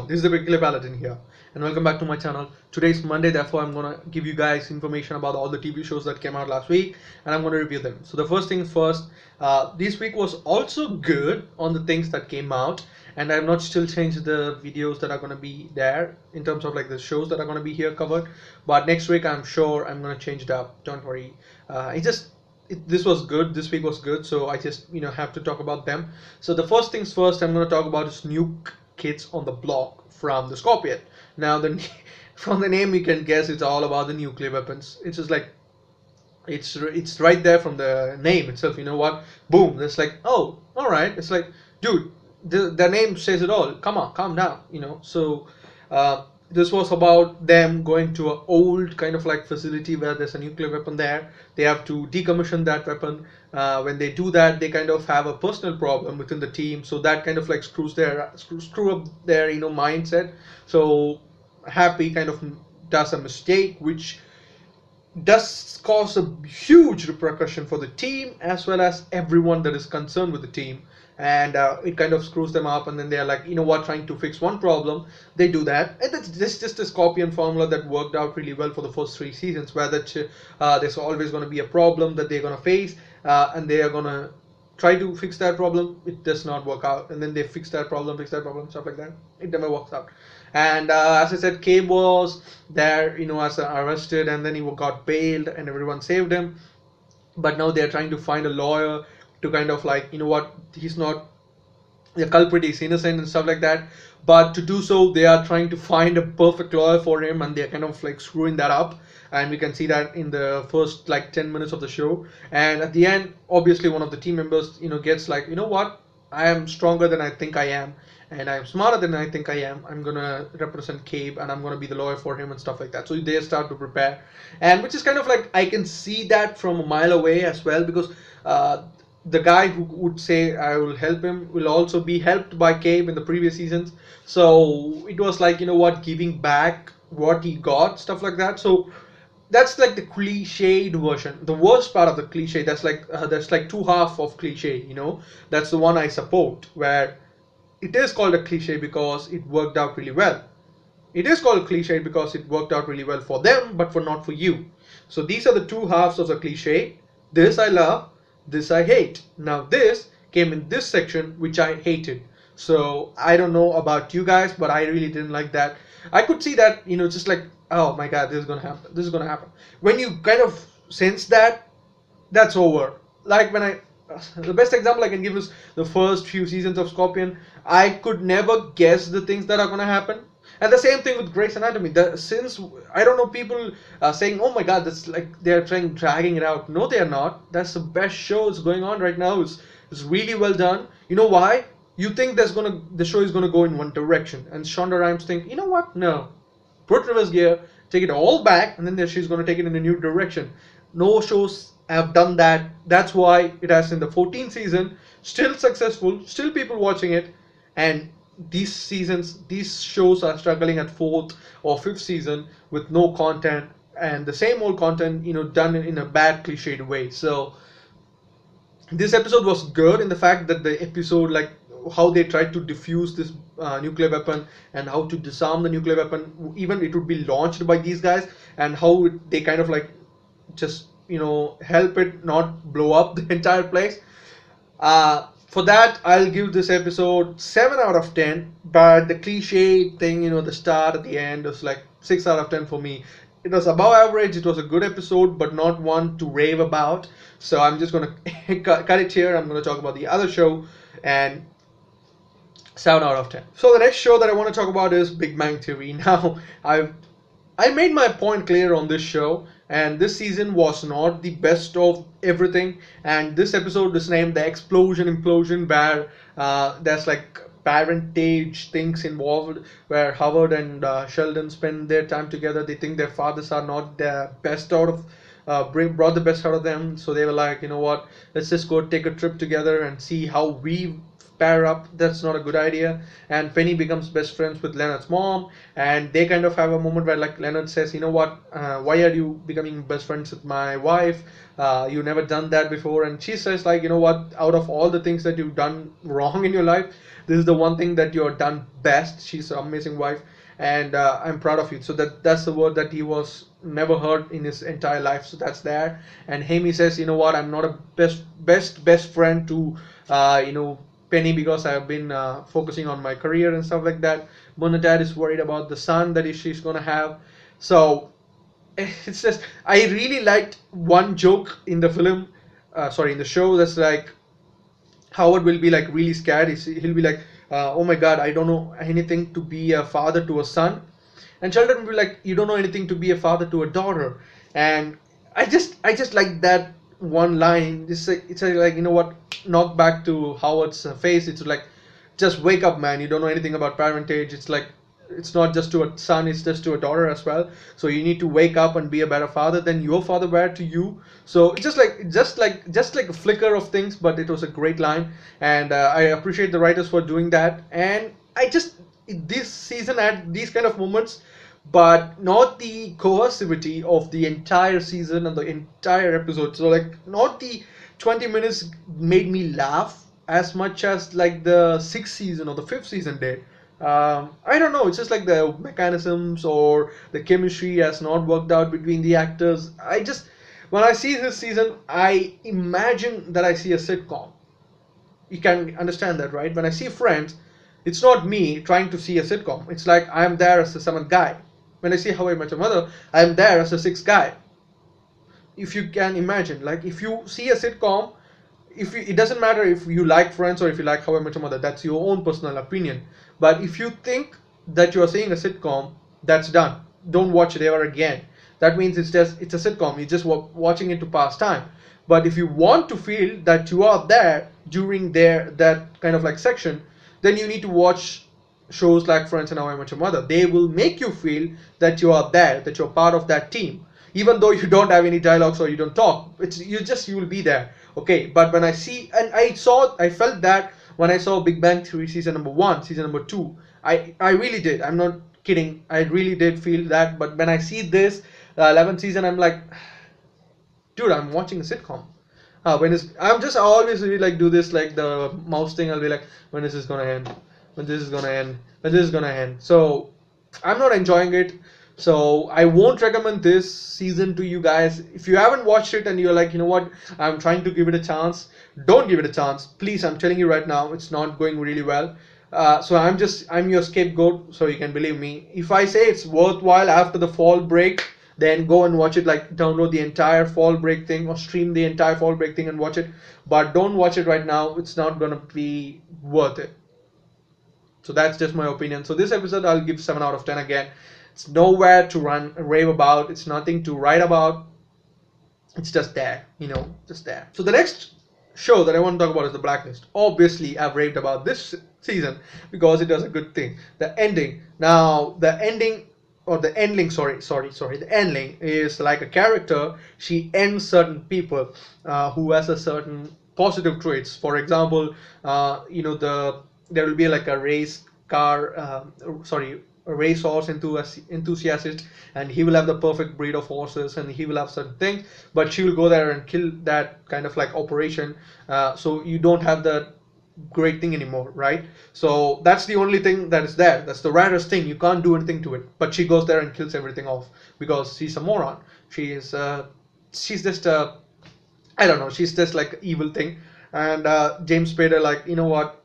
everyone, this is the Paladin here, and welcome back to my channel. Today's Monday, therefore I'm gonna give you guys information about all the TV shows that came out last week, and I'm gonna review them. So the first things first, this week was also good on the things that came out, and I've not still changed the videos that are gonna be there in terms of like the shows that are gonna be here covered. But next week I'm sure I'm gonna change it up. Don't worry. This was good. This week was good, so I just have to talk about them. So the first things first, I'm gonna talk about is New Kids on the Block from the Scorpion. Now, from the name you can guess it's all about the nuclear weapons. It's just like it's right there from the name itself. You know what? Boom. It's like, oh, all right. It's like, dude, the name says it all. Come on, calm down. So this was about them going to an old kind of like facility where there's a nuclear weapon there. They have to decommission that weapon. When they do that, they kind of have a personal problem within the team. So that kind of like screw up their mindset. So Happy kind of does a mistake, which does cause a huge repercussion for the team as well as everyone that is concerned with the team, and it kind of screws them up, and then they're like, trying to fix one problem. They do that, and that's just a Scorpion formula that worked out really well for the first 3 seasons, where there's always going to be a problem that they're going to face, and they are going to try to fix that problem. It does not work out, and then they fix that problem, stuff like that. It never works out. And as I said, Cabe was there, as arrested, and then he got bailed, and everyone saved him. But now they're trying to find a lawyer to kind of like, he's not the culprit, he's innocent and stuff like that. But to do so, they are trying to find a perfect lawyer for him, and they're kind of like screwing that up. And we can see that in the first like 10 minutes of the show. And at the end, obviously one of the team members, gets like, what? I am stronger than I think I am, and I'm smarter than I think I am. I'm gonna represent Cabe, and I'm gonna be the lawyer for him and stuff like that. So they start to prepare, and which is kind of like, I can see that from a mile away as well, because the guy who would say I will help him will also be helped by Cabe in the previous seasons. So it was like, giving back what he got, stuff like that. So that's like the cliched version, the worst part of the cliche. That's like two half of cliche. That's the one I support, where it is called a cliche because it worked out really well. It is called cliche because it worked out really well for them, but not for you. So these are the two halves of the cliche. This I love, this I hate. Now this came in this section, which I hated. So I don't know about you guys, but I really didn't like that. I could see that, just like, oh my god, this is gonna happen, this is gonna happen. When you kind of sense that, that's over. Like the best example I can give is the first few seasons of Scorpion. I could never guess the things that are gonna happen. And the same thing with Grey's Anatomy. Since I don't know, people saying, "Oh my God, that's like they're dragging it out." No, they are not. That's the best show that's going on right now. It's really well done. You know why? You think the show is gonna go in one direction, and Shonda Rhimes think, you know what? No, put reverse gear, take it all back, and then she's gonna take it in a new direction. No shows have done that. That's why it has in the 14th season, still successful, still people watching it, and these shows are struggling at 4th or 5th season with no content, and the same old content, done in a bad cliched way. So this episode was good in the fact that the episode, like how they tried to defuse this nuclear weapon and how to disarm the nuclear weapon, even it would be launched by these guys, and how they kind of like just help it not blow up the entire place. For that, I'll give this episode 7 out of 10, but the cliche thing, the start at the end, was like 6 out of 10 for me. It was above average. It was a good episode, but not one to rave about. So I'm just gonna cut it here. I'm gonna talk about the other show, and 7 out of 10. So the next show that I want to talk about is Big Bang Theory. Now, I made my point clear on this show, and this season was not the best of everything. And this episode is named The Explosion Implosion, where there's like parentage things involved, where Howard and Sheldon spend their time together. They think their fathers are not the best out of brought the best out of them, so they were like, you know what, let's just go take a trip together and see how we pair up. That's not a good idea. And Penny becomes best friends with Leonard's mom, and they kind of have a moment where like Leonard says, you know what, why are you becoming best friends with my wife? You never done that before. And she says like, you know what, out of all the things that you've done wrong in your life, this is the one thing that you're done best. She's an amazing wife, and I'm proud of you. So that's the word that he was never heard in his entire life. So that's there. And Amy says, you know what, I'm not a best friend to Penny, because I've been focusing on my career and stuff like that. Bernadette is worried about the son that she's gonna have. So it's just, I really liked one joke in the film, in the show, that's like Howard will be like really scared. He'll be like, oh my god, I don't know anything to be a father to a son. And Sheldon will be like, you don't know anything to be a father to a daughter. And I just like that one line. It's like, you know what, knock back to Howard's face. It's like, just wake up, man. You don't know anything about parentage. It's like, it's not just to a son, it's just to a daughter as well. So you need to wake up and be a better father than your father were to you. So it's just like a flicker of things, but it was a great line. And I appreciate the writers for doing that. And this season had these kind of moments, but not the cohesivity of the entire season and the entire episode. So like, not the 20 minutes made me laugh as much as like the sixth season or the fifth season did. I don't know, it's just like the mechanisms or the chemistry has not worked out between the actors. When I see this season, I imagine that I see a sitcom. You can understand that, right? When I see Friends, it's not me trying to see a sitcom. It's like I'm there as the seventh guy. When I see How I Met Your Mother, I'm there as the sixth guy. If you can imagine, like if you see a sitcom, it doesn't matter if you like Friends or if you like How I Met Your Mother. That's your own personal opinion. But if you think that you are seeing a sitcom, that's done. Don't watch it ever again. That means it's a sitcom. You're just watching it to pass time. But if you want to feel that you are there during that kind of like section, then you need to watch shows like Friends and How I Met Your Mother. They will make you feel that you are there, that you're part of that team, even though you don't have any dialogues or you don't talk. You will be there. Okay, but when I see, and I felt that when I saw Big Bang Theory season number 1, season number 2, I really did. I'm not kidding. I really did feel that. But when I see this 11th season, I'm like, dude, I'm watching a sitcom. I always really like do this like the mouse thing. I'll be like, when is this gonna end? When this is gonna end? When this is gonna end? So I'm not enjoying it. So I won't recommend this season to you guys. If you haven't watched it and you're like, you know what, I'm trying to give it a chance, don't give it a chance. Please, I'm telling you right now, it's not going really well. So I'm your scapegoat, so you can believe me. If I say it's worthwhile after the fall break, then go and watch it, like download the entire fall break thing or stream the entire fall break thing and watch it. But don't watch it right now. It's not going to be worth it. So that's just my opinion. So this episode, I'll give 7 out of 10 again. It's nowhere to rave about. It's nothing to write about. It's just there, just there. So the next show that I want to talk about is The Blacklist. Obviously, I've raved about this season because it does a good thing. The ending. Now, the ending, or the endling, the endling is like a character. She ends certain people who has a certain positive traits. For example, there will be like a racehorse enthusiast, and he will have the perfect breed of horses, and he will have certain things, but she will go there and kill that kind of like operation, so you don't have that great thing anymore, right? So that's the only thing that is there. That's the rarest thing. You can't do anything to it, but she goes there and kills everything off because she's a moron. She's just I don't know, she's just like evil thing. And James Spader, like, you know what,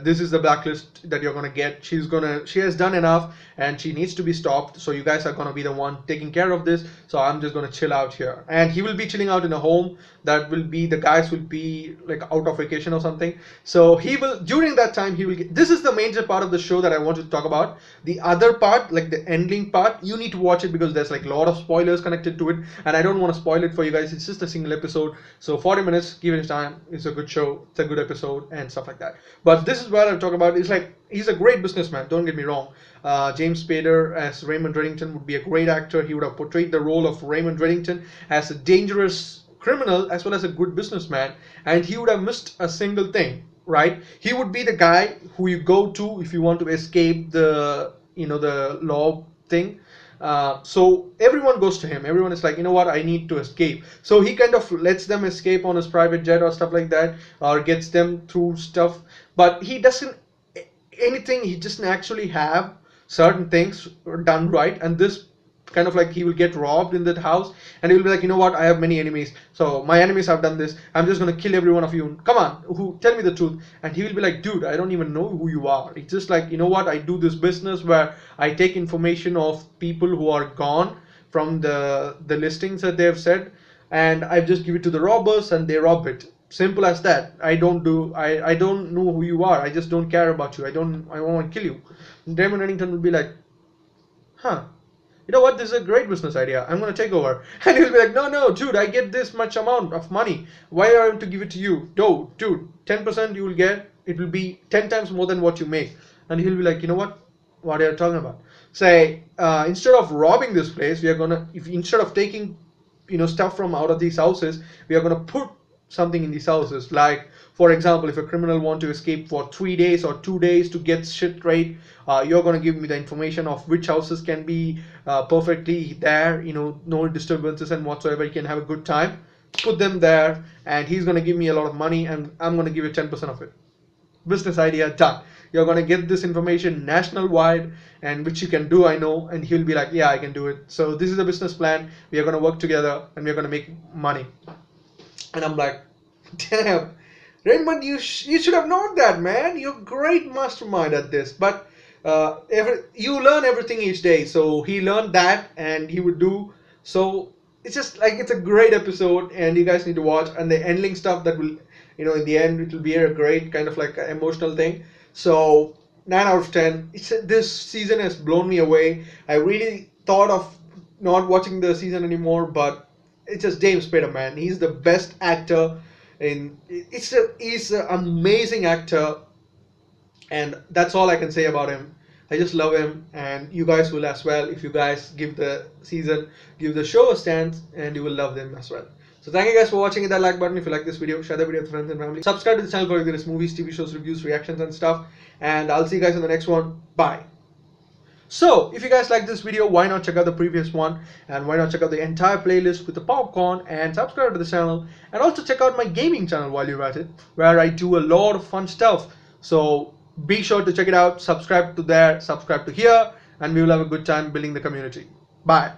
this is the blacklist that you're gonna get. She has done enough, and she needs to be stopped. So you guys are gonna be the one taking care of this. So I'm just gonna chill out here, and he will be chilling out in a home. The guys will be like out of vacation or something. So during that time he will get. This is the major part of the show that I want to talk about. The other part, like the ending part, you need to watch it because there's like a lot of spoilers connected to it, and I don't want to spoil it for you guys. It's just a single episode, so 40 minutes, give it time. It's a good show, it's a good episode, and stuff like that. But this is what I'll talk about. It's like, he's a great businessman, don't get me wrong. James Spader as Raymond Reddington would be a great actor. He would have portrayed the role of Raymond Reddington as a dangerous criminal as well as a good businessman, and he would have missed a single thing. right? He would be the guy who you go to if you want to escape the, the law thing. So everyone goes to him. Everyone is like, you know what, I need to escape. So he kind of lets them escape on his private jet or stuff like that, or gets them through stuff. But he doesn't anything. He doesn't actually have certain things done right, and this kind of like he will get robbed in that house, and he will be like, you know what, I have many enemies, so my enemies have done this, I'm just gonna kill every one of you, come on, who, tell me the truth. And he will be like, dude, I don't even know who you are. It's just like, you know what, I do this business where I take information of people who are gone from the listings that they have said, and I just give it to the robbers and they rob it. Simple as that. I don't know who you are, I just don't care about you, I want to kill you. And Damon Reddington will be like, huh, you know what, this is a great business idea, I'm going to take over. And he'll be like, no, no, dude, I get this much amount of money, why do I have to give it to you? No, dude, 10% you will get, it will be 10 times more than what you make. And he'll be like, you know what are you talking about? Say, instead of robbing this place, we are going to, if instead of taking stuff from out of these houses, we are going to put something in these houses. Like, for example, if a criminal want to escape for 3 days or 2 days to get shit right, you're going to give me the information of which houses can be perfectly there, no disturbances and whatsoever, you can have a good time, put them there, and he's going to give me a lot of money, and I'm going to give you 10% of it. Business idea done. You're going to get this information national wide, and which you can do, I know. And he'll be like, yeah, I can do it. So this is the business plan, we are going to work together and we're going to make money. And I'm like, damn, Raymond, you should have known that, man. You're a great mastermind at this. But you learn everything each day. So he learned that, and he would do. So it's just like, it's a great episode, and you guys need to watch. And the ending stuff that will, in the end, it will be a great kind of like emotional thing. So 9 out of 10. This season has blown me away. I really thought of not watching the season anymore, but it's just James Spader, man. He's the best actor he's an amazing actor, and that's all I can say about him. I just love him, and you guys will as well if you guys give the show a chance, and you will love them as well. So thank you guys for watching. Hit that like button if you like this video, share the video with friends and family, subscribe to the channel for various movies, TV shows, reviews, reactions and stuff, and I'll see you guys in the next one. Bye. So, if you guys like this video, why not check out the previous one, and why not check out the entire playlist with the popcorn, and subscribe to the channel, and also check out my gaming channel while you're at it, where I do a lot of fun stuff. So be sure to check it out, subscribe to there, subscribe to here, and we will have a good time building the community. Bye.